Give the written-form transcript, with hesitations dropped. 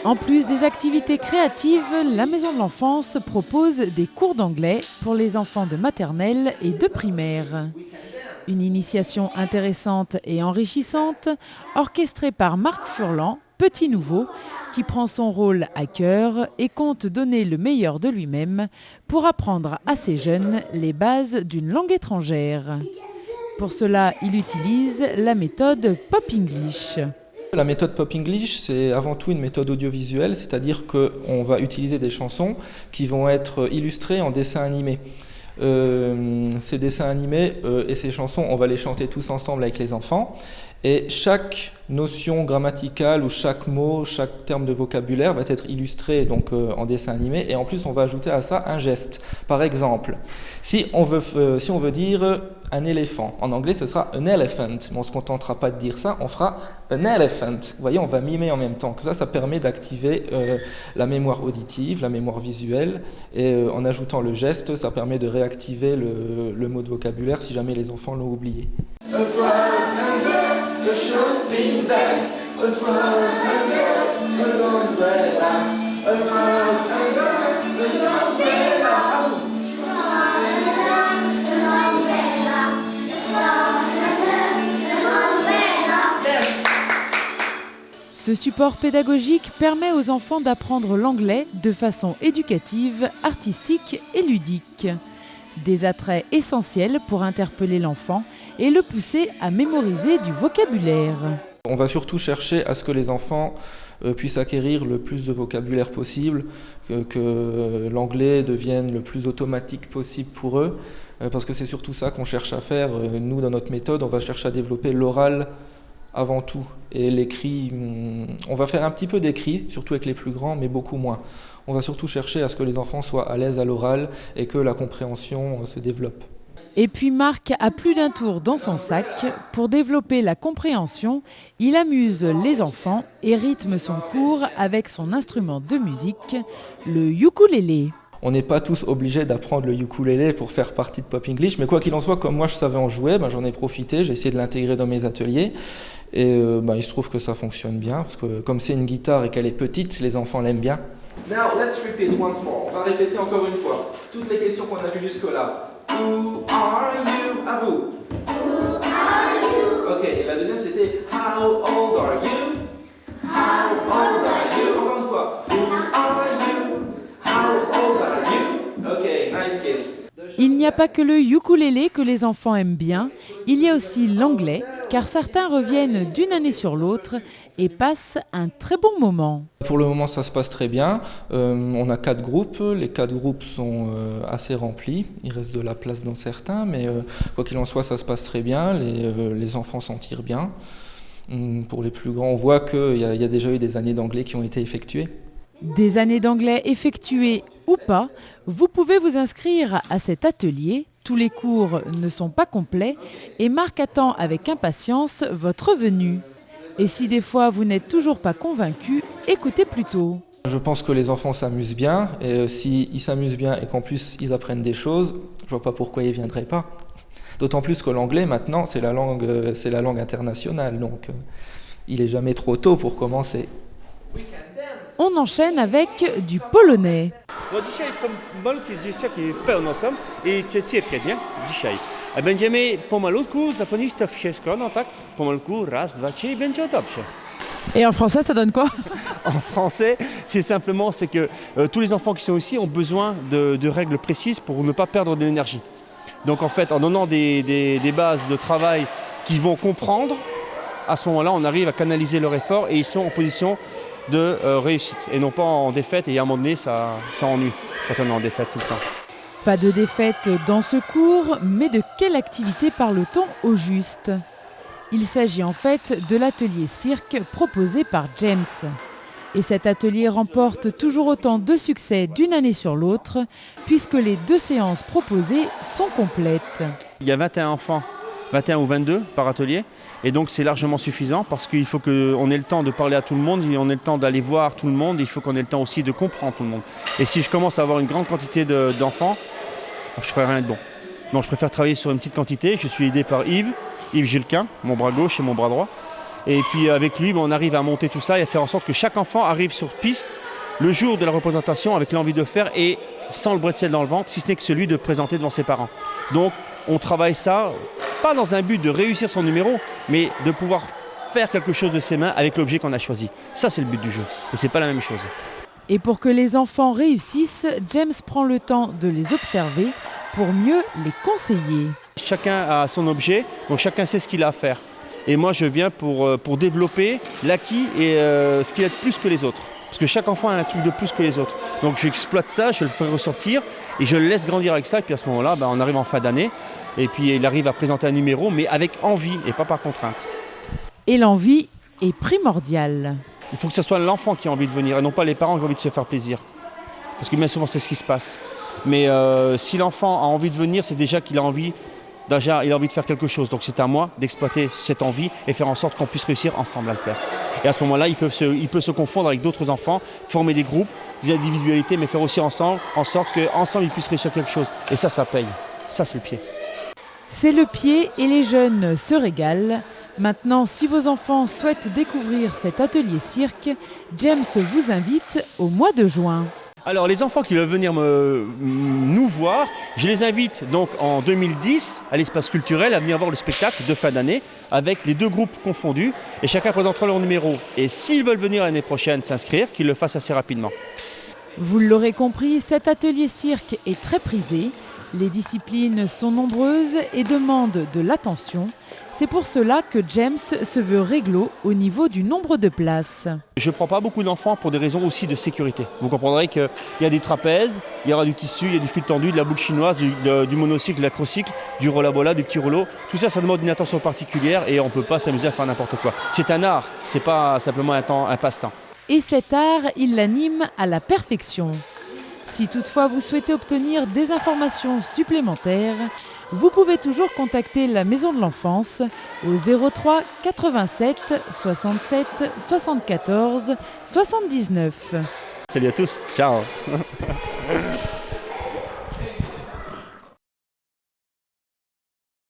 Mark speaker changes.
Speaker 1: En plus des activités créatives, la Maison de l'Enfance propose des cours d'anglais pour les enfants de maternelle et de primaire. Une initiation intéressante et enrichissante, orchestrée par Marc Furlan, petit nouveau, qui prend son rôle à cœur et compte donner le meilleur de lui-même pour apprendre à ces jeunes les bases d'une langue étrangère. Pour cela, il utilise la méthode Pop English.
Speaker 2: La méthode Pop English, c'est avant tout une méthode audiovisuelle, c'est-à-dire qu'on va utiliser des chansons qui vont être illustrées en dessin animé. Ces dessins animés et ces chansons, on va les chanter tous ensemble avec les enfants. Et chaque notion grammaticale ou chaque mot, chaque terme de vocabulaire va être illustré donc, en dessin animé. Et en plus, on va ajouter à ça un geste. Par exemple, si on veut dire un éléphant, en anglais, ce sera an elephant. Mais on ne se contentera pas de dire ça, on fera an elephant. Vous voyez, on va mimer en même temps. Ça permet d'activer la mémoire auditive, la mémoire visuelle. Et en ajoutant le geste, ça permet de réactiver le mot de vocabulaire si jamais les enfants l'ont oublié.
Speaker 3: The shopping bag, a phone and an umbrella, a phone and an umbrella.
Speaker 1: Ce support pédagogique permet aux enfants d'apprendre l'anglais de façon éducative, artistique et ludique. Des attraits essentiels pour interpeller l'enfant et le pousser à mémoriser du vocabulaire.
Speaker 2: On va surtout chercher à ce que les enfants puissent acquérir le plus de vocabulaire possible, que l'anglais devienne le plus automatique possible pour eux, parce que c'est surtout ça qu'on cherche à faire. Nous, dans notre méthode, on va chercher à développer l'oral avant tout. Et l'écrit, on va faire un petit peu d'écrit, surtout avec les plus grands, mais beaucoup moins. On va surtout chercher à ce que les enfants soient à l'aise à l'oral et que la compréhension se développe.
Speaker 1: Et puis Marc a plus d'un tour dans son sac. Pour développer la compréhension, il amuse les enfants et rythme son cours avec son instrument de musique, le ukulélé.
Speaker 2: On n'est pas tous obligés d'apprendre le ukulélé pour faire partie de Pop English, mais quoi qu'il en soit, comme moi je savais en jouer, j'en ai profité, j'ai essayé de l'intégrer dans mes ateliers. Et il se trouve que ça fonctionne bien, parce que comme c'est une guitare et qu'elle est petite, les enfants l'aiment bien. Now, let's repeat once more. On va répéter encore une fois toutes les questions qu'on a vues jusque-là. Who are you? À vous.
Speaker 3: Who are you?
Speaker 2: Ok, et la deuxième c'était How old are you?
Speaker 3: How old are you?
Speaker 2: Encore une fois. Who are you? How old are you? Ok, nice kids.
Speaker 1: Il n'y a pas que le ukulélé que les enfants aiment bien, il y a aussi l'anglais, car certains reviennent d'une année sur l'autre et passent un très bon moment.
Speaker 2: Pour le moment, ça se passe très bien. On a 4 groupes. Les 4 groupes sont assez remplis. Il reste de la place dans certains, mais quoi qu'il en soit, ça se passe très bien. Les enfants s'en tirent bien. Pour les plus grands, on voit qu'il y a déjà eu des années d'anglais qui ont été effectuées.
Speaker 1: Des années d'anglais effectuées ou pas, vous pouvez vous inscrire à cet atelier. Tous les cours ne sont pas complets et Marc attend avec impatience votre venue. Et si des fois vous n'êtes toujours pas convaincu, écoutez plutôt.
Speaker 2: Je pense que les enfants s'amusent bien, et s'ils s'amusent bien et qu'en plus ils apprennent des choses, je ne vois pas pourquoi ils ne viendraient pas. D'autant plus que l'anglais maintenant c'est la langue internationale, donc il n'est jamais trop tôt pour commencer.
Speaker 1: On enchaîne avec du polonais.
Speaker 4: Bo dzisiaj są malutkie dzieciaki pełno są i cyrkiet, nie? Dzisiaj. A będziemy pomalutku zapomnieć to wszystko, no tak? Pomalutku, raz, dwa, trzy i będzie dobrze.
Speaker 1: Et en français, ça donne quoi?
Speaker 4: En français, c'est que tous les enfants qui sont ici ont besoin de règles précises pour ne pas perdre de l'énergie. Donc en fait, en donnant des bases de travail qu'ils vont comprendre, à ce moment-là, on arrive à canaliser leur effort et ils sont en position de réussite et non pas en défaite. Et à un moment donné, ça ennuie quand on est en défaite tout le temps.
Speaker 1: Pas de défaite dans ce cours, mais de quelle activité parle-t-on au juste? Il s'agit en fait de l'atelier cirque proposé par James. Et cet atelier remporte toujours autant de succès d'une année sur l'autre, puisque les 2 séances proposées sont complètes.
Speaker 4: Il y a 21 enfants, 21 ou 22 par atelier, et donc c'est largement suffisant parce qu'il faut qu'on ait le temps de parler à tout le monde, on ait le temps d'aller voir tout le monde, il faut qu'on ait le temps aussi de comprendre tout le monde. Et si je commence à avoir une grande quantité d'enfants, je ne ferai rien de bon. Donc je préfère travailler sur une petite quantité, je suis aidé par Yves Gilquin, mon bras gauche et mon bras droit. Et puis avec lui, on arrive à monter tout ça et à faire en sorte que chaque enfant arrive sur piste le jour de la représentation avec l'envie de faire et sans le bretzel dans le ventre, si ce n'est que celui de présenter devant ses parents. Donc on travaille ça, pas dans un but de réussir son numéro, mais de pouvoir faire quelque chose de ses mains avec l'objet qu'on a choisi. Ça, c'est le but du jeu. Et c'est pas la même chose.
Speaker 1: Et pour que les enfants réussissent, James prend le temps de les observer pour mieux les conseiller.
Speaker 4: Chacun a son objet, donc chacun sait ce qu'il a à faire. Et moi, je viens pour développer l'acquis et ce qu'il a de plus que les autres. Parce que chaque enfant a un truc de plus que les autres. Donc j'exploite ça, je le fais ressortir et je le laisse grandir avec ça. Et puis à ce moment-là, on arrive en fin d'année et puis il arrive à présenter un numéro, mais avec envie et pas par contrainte.
Speaker 1: Et l'envie est primordiale.
Speaker 4: Il faut que ce soit l'enfant qui a envie de venir et non pas les parents qui ont envie de se faire plaisir. Parce que bien souvent, c'est ce qui se passe. Mais si l'enfant a envie de venir, c'est déjà qu'il a envie, il a envie de faire quelque chose. Donc c'est à moi d'exploiter cette envie et faire en sorte qu'on puisse réussir ensemble à le faire. Et à ce moment-là, il peut se confondre avec d'autres enfants, former des groupes, des individualités, mais faire aussi ensemble, en sorte qu'ensemble, ils puissent réussir quelque chose. Et ça paye. Ça, c'est le pied.
Speaker 1: C'est le pied et les jeunes se régalent. Maintenant, si vos enfants souhaitent découvrir cet atelier cirque, James vous invite au mois de juin.
Speaker 4: Alors les enfants qui veulent venir nous voir, je les invite donc en 2010 à l'espace culturel à venir voir le spectacle de fin d'année avec les deux groupes confondus et chacun présentera leur numéro. Et s'ils veulent venir l'année prochaine s'inscrire, qu'ils le fassent assez rapidement.
Speaker 1: Vous l'aurez compris, cet atelier cirque est très prisé. Les disciplines sont nombreuses et demandent de l'attention. C'est pour cela que James se veut réglo au niveau du nombre de places.
Speaker 4: Je ne prends pas beaucoup d'enfants pour des raisons aussi de sécurité. Vous comprendrez qu'il y a des trapèzes, il y aura du tissu, il y a du fil tendu, de la boucle chinoise, du monocycle, de l'acrocycle, du rollabola, du petit rouleau. Tout ça, ça demande une attention particulière et on ne peut pas s'amuser à faire n'importe quoi. C'est un art, ce n'est pas simplement un passe-temps.
Speaker 1: Et cet art, il l'anime à la perfection. Si toutefois vous souhaitez obtenir des informations supplémentaires, vous pouvez toujours contacter la Maison de l'Enfance au 03 87 67 74 79.
Speaker 4: Salut à tous, ciao.